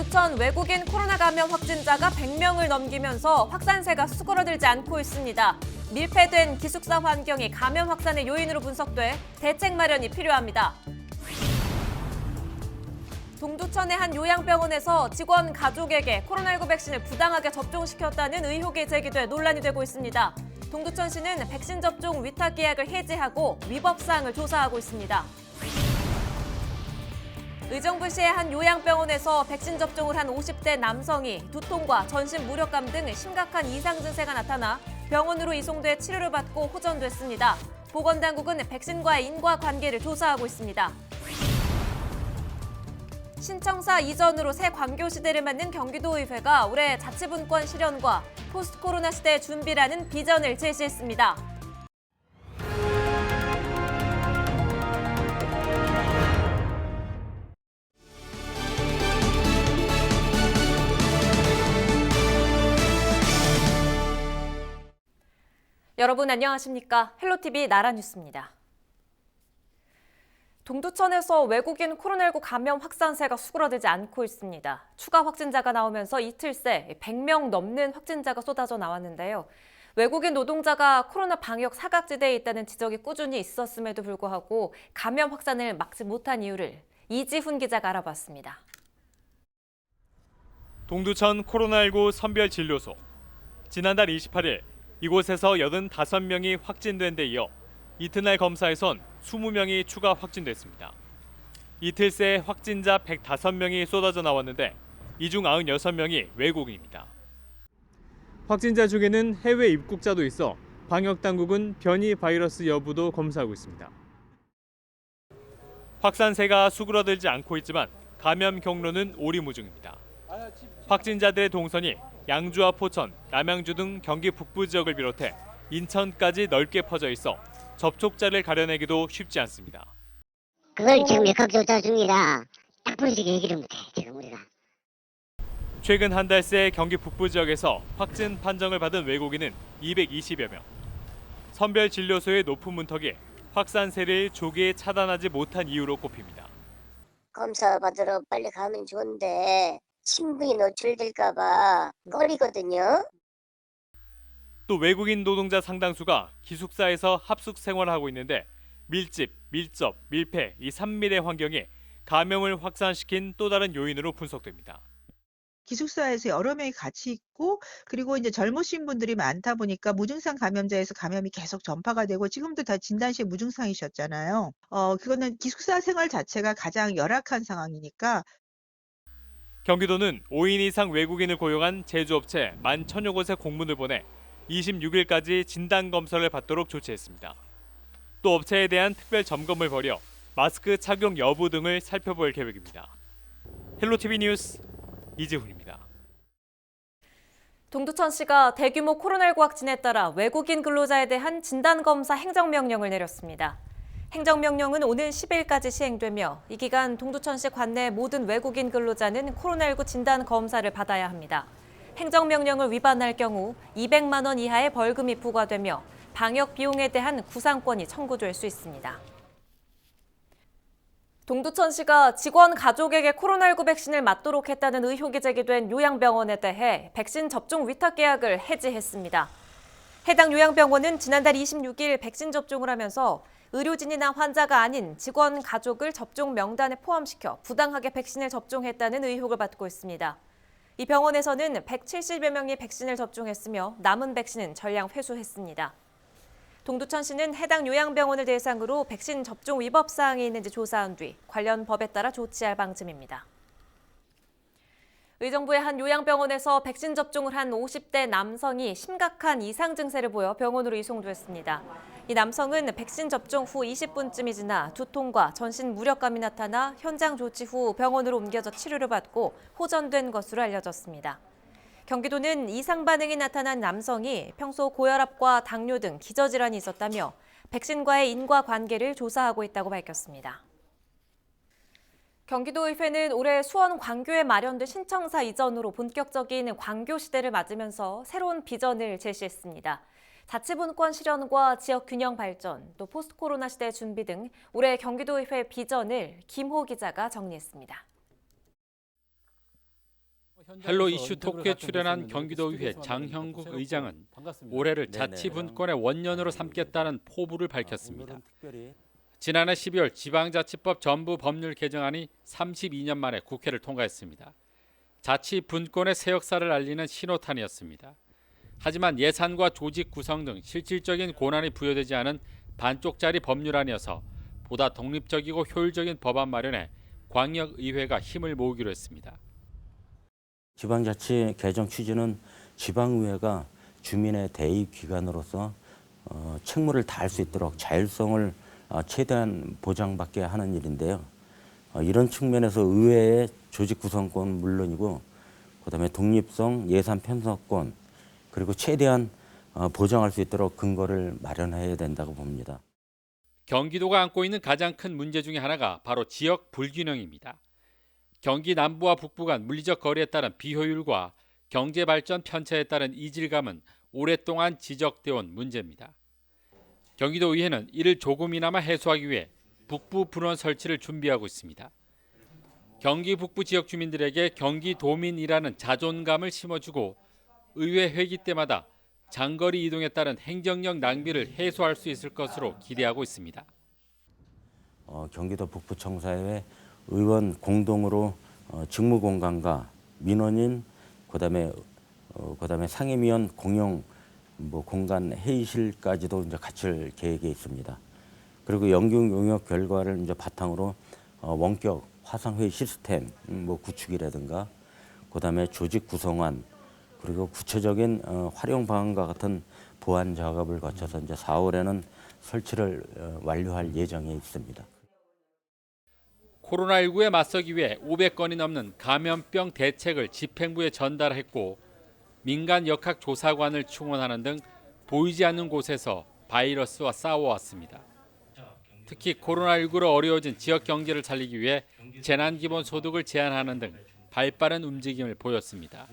동두천 외국인 코로나 감염 확진자가 100명을 넘기면서 확산세가 수그러들지 않고 있습니다. 밀폐된 기숙사 환경이 감염 확산의 요인으로 분석돼 대책 마련이 필요합니다. 동두천의 한 요양병원에서 직원 가족에게 코로나19 백신을 부당하게 접종시켰다는 의혹이 제기돼 논란이 되고 있습니다. 동두천시는 백신 접종 위탁 계약을 해지하고 위법 사항을 조사하고 있습니다. 의정부시의 한 요양병원에서 백신 접종을 한 50대 남성이 두통과 전신 무력감 등 심각한 이상 증세가 나타나 병원으로 이송돼 치료를 받고 호전됐습니다. 보건당국은 백신과의 인과관계를 조사하고 있습니다. 신청사 이전으로 새 광교 시대를 맞는 경기도의회가 올해 자치분권 실현과 포스트 코로나 시대의 준비라는 비전을 제시했습니다. 여러분 안녕하십니까? 헬로티비 나라뉴스입니다. 동두천에서 외국인 코로나19 감염 확산세가 수그러들지 않고 있습니다. 추가 확진자가 나오면서 이틀 새 100명 넘는 확진자가 쏟아져 나왔는데요. 외국인 노동자가 코로나 방역 사각지대에 있다는 지적이 꾸준히 있었음에도 불구하고 감염 확산을 막지 못한 이유를 이지훈 기자가 알아봤습니다. 동두천 코로나19 선별진료소. 지난달 28일 이곳에서 85명이 확진된 데 이어 이튿날 검사에선 20명이 추가 확진됐습니다. 이틀 새 확진자 105명이 쏟아져 나왔는데 이 중 96명이 외국인입니다. 확진자 중에는 해외 입국자도 있어 방역당국은 변이 바이러스 여부도 검사하고 있습니다. 확산세가 수그러들지 않고 있지만 감염 경로는 오리무중입니다. 확진자들의 동선이 양주와 포천, 남양주 등 경기 북부 지역을 비롯해 인천까지 넓게 퍼져 있어 접촉자를 가려내기도 쉽지 않습니다. 그걸 지금 역학조사 중이라 딱 부러지게 얘기를 못해 지금 우리가. 최근 한 달 새 경기 북부 지역에서 확진 판정을 받은 외국인은 220여 명. 선별진료소의 높은 문턱이 확산세를 조기에 차단하지 못한 이유로 꼽힙니다. 검사 받으러 빨리 가면 좋은데 신분이 노출될까 봐 꺼리거든요. 또 외국인 노동자 상당수가 기숙사에서 합숙 생활을 하고 있는데 밀집, 밀접, 밀폐 이 산밀의 환경이 감염을 확산시킨 또 다른 요인으로 분석됩니다. 기숙사에서 여러 명이 같이 있고 그리고 이제 젊으신 분들이 많다 보니까 무증상 감염자에서 감염이 계속 전파가 되고 지금도 다 진단시에 무증상이셨잖아요. 그거는 기숙사 생활 자체가 가장 열악한 상황이니까. 경기도는 5인 이상 외국인을 고용한 제조업체 11,000여 곳에 공문을 보내 26일까지 진단검사를 받도록 조치했습니다. 또 업체에 대한 특별 점검을 벌여 마스크 착용 여부 등을 살펴볼 계획입니다. 헬로티비 뉴스 이지훈입니다. 동두천시가 대규모 코로나19 확진에 따라 외국인 근로자에 대한 진단검사 행정명령을 내렸습니다. 행정명령은 오는 10일까지 시행되며 이 기간 동두천시 관내 모든 외국인 근로자는 코로나19 진단검사를 받아야 합니다. 행정명령을 위반할 경우 200만 원 이하의 벌금이 부과되며 방역 비용에 대한 구상권이 청구될 수 있습니다. 동두천시가 직원 가족에게 코로나19 백신을 맞도록 했다는 의혹이 제기된 요양병원에 대해 백신 접종 위탁 계약을 해지했습니다. 해당 요양병원은 지난달 26일 백신 접종을 하면서 의료진이나 환자가 아닌 직원 가족을 접종 명단에 포함시켜 부당하게 백신을 접종했다는 의혹을 받고 있습니다. 이 병원에서는 170여 명이 백신을 접종했으며 남은 백신은 전량 회수했습니다. 동두천시는 해당 요양병원을 대상으로 백신 접종 위법 사항이 있는지 조사한 뒤 관련 법에 따라 조치할 방침입니다. 의정부의 한 요양병원에서 백신 접종을 한 50대 남성이 심각한 이상 증세를 보여 병원으로 이송됐습니다. 이 남성은 백신 접종 후 20분쯤이 지나 두통과 전신 무력감이 나타나 현장 조치 후 병원으로 옮겨져 치료를 받고 호전된 것으로 알려졌습니다. 경기도는 이상 반응이 나타난 남성이 평소 고혈압과 당뇨 등 기저질환이 있었다며 백신과의 인과관계를 조사하고 있다고 밝혔습니다. 경기도의회는 올해 수원 광교에 마련된 신청사 이전으로 본격적인 광교 시대를 맞으면서 새로운 비전을 제시했습니다. 자치분권 실현과 지역 균형 발전, 또 포스트 코로나 시대 준비 등 올해 경기도의회 비전을 김호 기자가 정리했습니다. 헬로 이슈 토크에 출연한 경기도의회 장형국 의장은 올해를 자치분권의 원년으로 삼겠다는 포부를 밝혔습니다. 지난해 12월 지방자치법 전부 법률 개정안이 32년 만에 국회를 통과했습니다. 자치분권의 새 역사를 알리는 신호탄이었습니다. 하지만 예산과 조직 구성 등 실질적인 권한이 부여되지 않은 반쪽짜리 법률안이어서 보다 독립적이고 효율적인 법안 마련에 광역의회가 힘을 모으기로 했습니다. 지방자치 개정 취지는 지방의회가 주민의 대의 기관으로서 책무를 다할 수 있도록 자율성을 최대한 보장받게 하는 일인데요. 이런 측면에서 의회의 조직 구성권 물론이고 그다음에 독립성, 예산 편성권 그리고 최대한 보장할 수 있도록 근거를 마련해야 된다고 봅니다. 경기도가 안고 있는 가장 큰 문제 중에 하나가 바로 지역 불균형입니다. 경기 남부와 북부 간 물리적 거리에 따른 비효율과 경제 발전 편차에 따른 이질감은 오랫동안 지적되어 온 문제입니다. 경기도의회는 이를 조금이나마 해소하기 위해 북부 분원 설치를 준비하고 있습니다. 경기 북부 지역 주민들에게 경기도민이라는 자존감을 심어주고 의회 회기 때마다 장거리 이동에 따른 행정력 낭비를 해소할 수 있을 것으로 기대하고 있습니다. 경기도 북부청사회 의원 공동으로 직무공간과 민원인 그다음에 상임위원 공용 공간 회의실까지도 이제 갖출 계획에 있습니다. 그리고 연구 용역 결과를 이제 바탕으로 원격 화상회의 시스템 구축이라든가 그다음에 조직 구성안 그리고 구체적인 활용 방안과 같은 보완 작업을 거쳐서 이제 4월에는 설치를 완료할 예정에 있습니다. 코로나19에 맞서기 위해 500건이 넘는 감염병 대책을 집행부에 전달했고 민간 역학조사관을 충원하는 등 보이지 않는 곳에서 바이러스와 싸워왔습니다. 특히 코로나19로 어려워진 지역 경제를 살리기 위해 재난기본소득을 제한하는 등 발빠른 움직임을 보였습니다.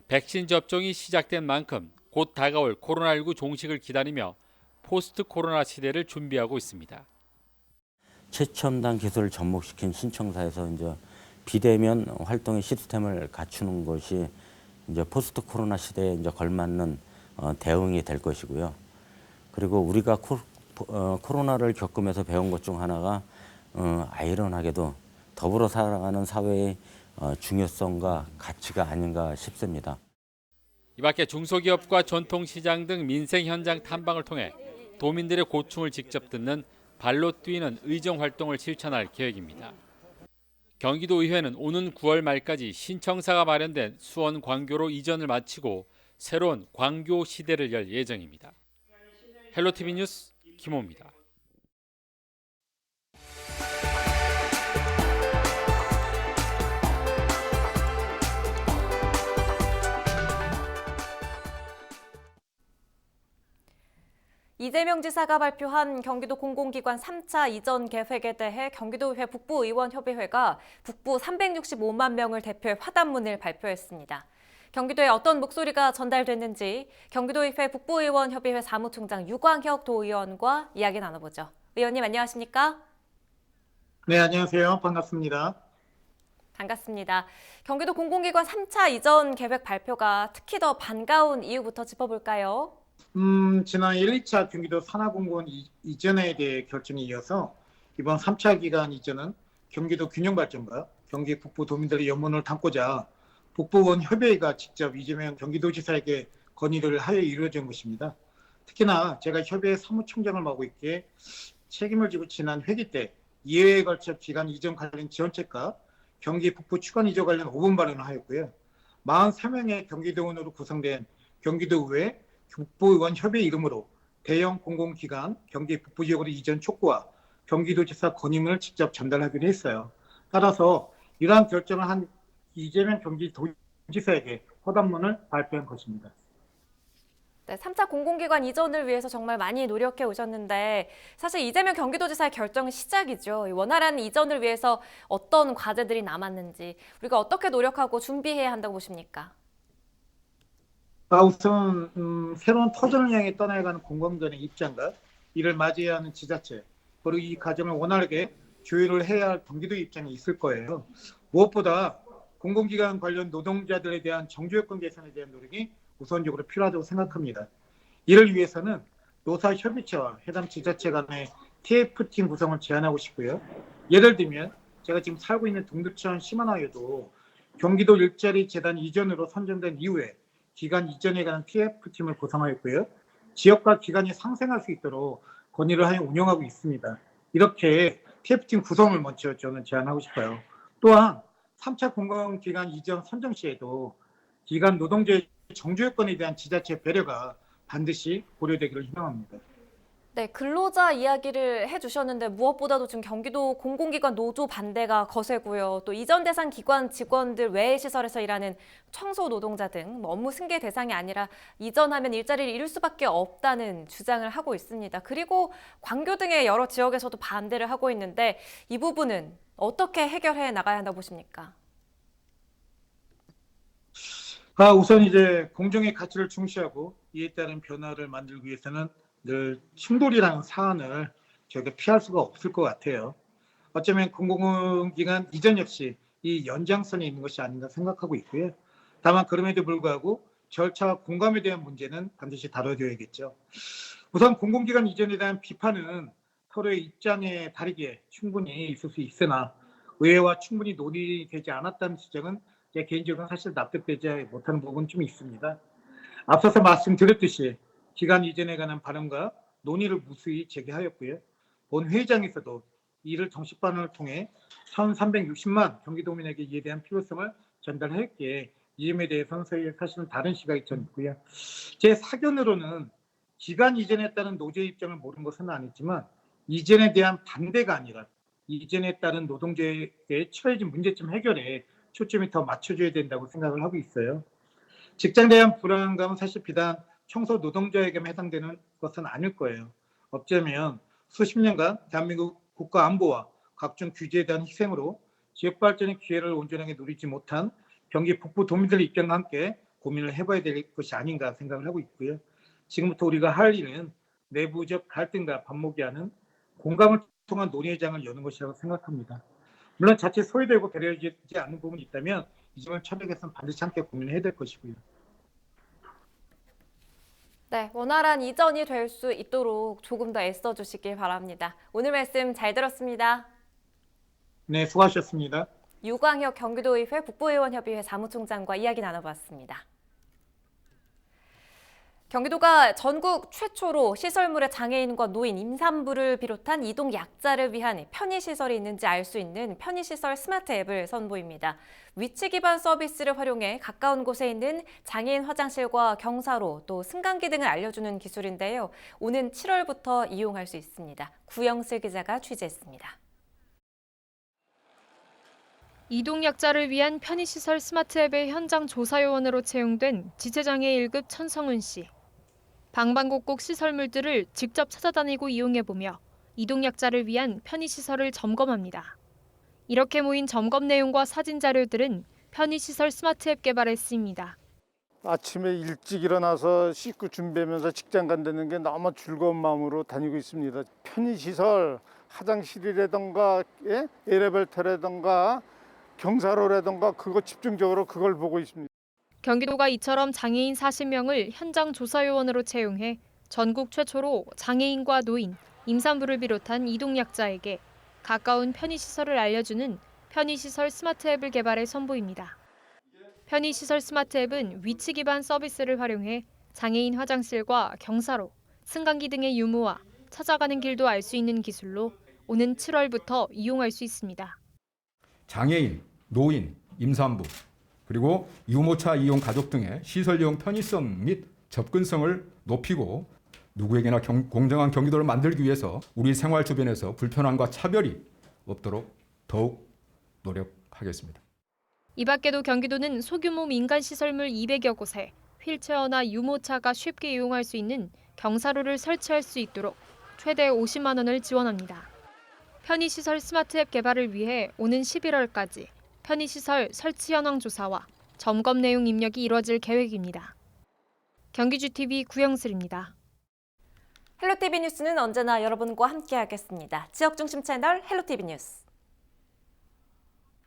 백신 접종이 시작된 만큼 곧 다가올 코로나19 종식을 기다리며 포스트 코로나 시대를 준비하고 있습니다. 최첨단 기술을 접목시킨 신청사에서 이제 비대면 활동의 시스템을 갖추는 것이 이제 포스트 코로나 시대에 이제 걸맞는 대응이 될 것이고요. 그리고 우리가 코로나를 겪으면서 배운 것 중 하나가 아이러니하게도 더불어 살아가는 사회의 중요성과 가치가 아닌가 싶습니다. 이 밖에 중소기업과 전통시장 등 민생 현장 탐방을 통해 도민들의 고충을 직접 듣는 발로 뛰는 의정활동을 실천할 계획입니다. 경기도의회는 오는 9월 말까지 신청사가 마련된 수원 광교로 이전을 마치고 새로운 광교 시대를 열 예정입니다. 헬로티비 뉴스 김호입니다. 이재명 지사가 발표한 경기도 공공기관 3차 이전 계획에 대해 경기도의회 북부의원협의회가 북부 365만 명을 대표해 화답문을 발표했습니다. 경기도에 어떤 목소리가 전달됐는지 경기도의회 북부의원협의회 사무총장 유광혁 도의원과 이야기 나눠보죠. 의원님 안녕하십니까? 네, 안녕하세요. 반갑습니다. 반갑습니다. 경기도 공공기관 3차 이전 계획 발표가 특히 더 반가운 이유부터 짚어볼까요? 지난 1, 2차 경기도 산하공무원 이전에 대해 결정에 이어서 이번 3차 기간 이전은 경기도 균형발전과 경기 북부 도민들의 염원을 담고자 북부의원 협의회가 직접 이재명 경기도지사에게 건의를 하여 이루어진 것입니다. 특히나 제가 협의회 사무총장을 맡고 있기에 책임을 지고 지난 회기 때 2회에 걸쳐 기간 이전 관련 지원책과 경기 북부 추간 이전 관련 5분 발언을 하였고요. 43명의 경기도원으로 구성된 경기도의회 북부의원 협의회 이름으로 대형 공공기관 경기 북부 지역으로 이전 촉구와 경기도지사 건의문을 직접 전달하기로 했어요. 따라서 이러한 결정을 한 이재명 경기도지사에게 허담문을 발표한 것입니다. 네, 3차 공공기관 이전을 위해서 정말 많이 노력해 오셨는데 사실 이재명 경기도지사의 결정은 시작이죠. 원활한 이전을 위해서 어떤 과제들이 남았는지 우리가 어떻게 노력하고 준비해야 한다고 보십니까? 우선 새로운 터전을 향해 떠나가는 공공기관의 입장과 이를 맞이해야 하는 지자체 그리고 이 과정을 원활하게 조율을 해야 할 경기도 입장이 있을 거예요. 무엇보다 공공기관 관련 노동자들에 대한 정규요건 개선에 대한 노력이 우선적으로 필요하다고 생각합니다. 이를 위해서는 노사협의체와 해당 지자체 간의 TF팀 구성을 제안하고 싶고요. 예를 들면 제가 지금 살고 있는 동두천 심한하에도 경기도 일자리 재단 이전으로 선정된 이후에 기관 이전에 관한 TF팀을 구성하였고요. 지역과 기관이 상생할 수 있도록 건의를 하여 운영하고 있습니다. 이렇게 TF팀 구성을 먼저 저는 제안하고 싶어요. 또한 3차 공공기관 이전 선정 시에도 기관 노동자의 정규요건에 대한 지자체 배려가 반드시 고려되기를 희망합니다. 네, 근로자 이야기를 해주셨는데 무엇보다도 지금 경기도 공공기관 노조 반대가 거세고요. 또 이전 대상 기관 직원들 외의 시설에서 일하는 청소 노동자 등 업무 승계 대상이 아니라 이전하면 일자리를 잃을 수밖에 없다는 주장을 하고 있습니다. 그리고 광교 등의 여러 지역에서도 반대를 하고 있는데 이 부분은 어떻게 해결해 나가야 한다고 보십니까? 우선 이제 공정의 가치를 중시하고 이에 따른 변화를 만들기 위해서는 늘 충돌이라는 사안을 저희가 피할 수가 없을 것 같아요. 어쩌면 공공기관 이전 역시 이 연장선에 있는 것이 아닌가 생각하고 있고요. 다만 그럼에도 불구하고 절차와 공감에 대한 문제는 반드시 다뤄져야겠죠. 우선 공공기관 이전에 대한 비판은 서로의 입장에 다르게 충분히 있을 수 있으나 의회와 충분히 논의되지 않았다는 지적은 제 개인적으로 사실 납득되지 못하는 부분이 좀 있습니다. 앞서서 말씀드렸듯이 기관 이전에 관한 발언과 논의를 무수히 제기하였고요. 본 회의장에서도 이를 정식반을 통해 1,360만 경기도민에게 이에 대한 필요성을 전달하였기에 이 점에 대해서는 사실은 다른 시각이 전 있고요. 제 사견으로는 기관 이전에 따른 노조의 입장을 모르는 것은 아니지만 이전에 대한 반대가 아니라 이전에 따른 노동자에게 처해진 문제점 해결에 초점이 더 맞춰줘야 된다고 생각을 하고 있어요. 직장에 대한 불안감은 사실 비단 청소 노동자에게만 해당되는 것은 아닐 거예요. 어쩌면 수십 년간 대한민국 국가 안보와 각종 규제에 대한 희생으로 지역 발전의 기회를 온전하게 누리지 못한 경기 북부 도민들의 입장과 함께 고민을 해봐야 될 것이 아닌가 생각을 하고 있고요. 지금부터 우리가 할 일은 내부적 갈등과 반목이하는 공감을 통한 논의의 장을 여는 것이라고 생각합니다. 물론 자칫 소외되고 배려되지 않는 부분이 있다면 이 점을 협력해서 반드시 함께 고민해야 될 것이고요. 네, 원활한 이전이 될 수 있도록 조금 더 애써주시길 바랍니다. 오늘 말씀 잘 들었습니다. 네, 수고하셨습니다. 유광혁 경기도의회 북부의원협의회 사무총장과 이야기 나눠봤습니다. 경기도가 전국 최초로 시설물의 장애인과 노인, 임산부를 비롯한 이동 약자를 위한 편의시설이 있는지 알 수 있는 편의시설 스마트 앱을 선보입니다. 위치 기반 서비스를 활용해 가까운 곳에 있는 장애인 화장실과 경사로 또 승강기 등을 알려주는 기술인데요. 오는 7월부터 이용할 수 있습니다. 구영슬 기자가 취재했습니다. 이동약자를 위한 편의시설 스마트 앱의 현장 조사요원으로 채용된 지체장애 1급 천성은 씨. 방방곡곡 시설물들을 직접 찾아다니고 이용해보며 이동약자를 위한 편의시설을 점검합니다. 이렇게 모인 점검 내용과 사진 자료들은 편의시설 스마트 앱 개발에 쓰입니다. 아침에 일찍 일어나서 씻고 준비하면서 직장 간다는 게 너무 즐거운 마음으로 다니고 있습니다. 편의시설, 화장실이라던가 엘리베이터라던가 경사로라던가 그거 집중적으로 그걸 보고 있습니다. 경기도가 이처럼 장애인 40명을 현장 조사요원으로 채용해 전국 최초로 장애인과 노인, 임산부를 비롯한 이동약자에게 가까운 편의시설을 알려주는 편의시설 스마트 앱을 개발해 선보입니다. 편의시설 스마트 앱은 위치 기반 서비스를 활용해 장애인 화장실과 경사로, 승강기 등의 유무와 찾아가는 길도 알 수 있는 기술로 오는 7월부터 이용할 수 있습니다. 장애인, 노인, 임산부, 그리고 유모차 이용 가족 등의 시설 이용 편의성 및 접근성을 높이고 누구에게나 공정한 경기도를 만들기 위해서 우리 생활 주변에서 불편함과 차별이 없도록 더욱 노력하겠습니다. 이 밖에도 경기도는 소규모 민간시설물 200여 곳에 휠체어나 유모차가 쉽게 이용할 수 있는 경사로를 설치할 수 있도록 최대 50만 원을 지원합니다. 편의시설 스마트 앱 개발을 위해 오는 11월까지 편의시설 설치 현황 조사와 점검 내용 입력이 이뤄질 계획입니다. 경기주TV 구영슬입니다. 헬로티비 뉴스는 언제나 여러분과 함께하겠습니다. 지역 중심 채널 헬로티비 뉴스.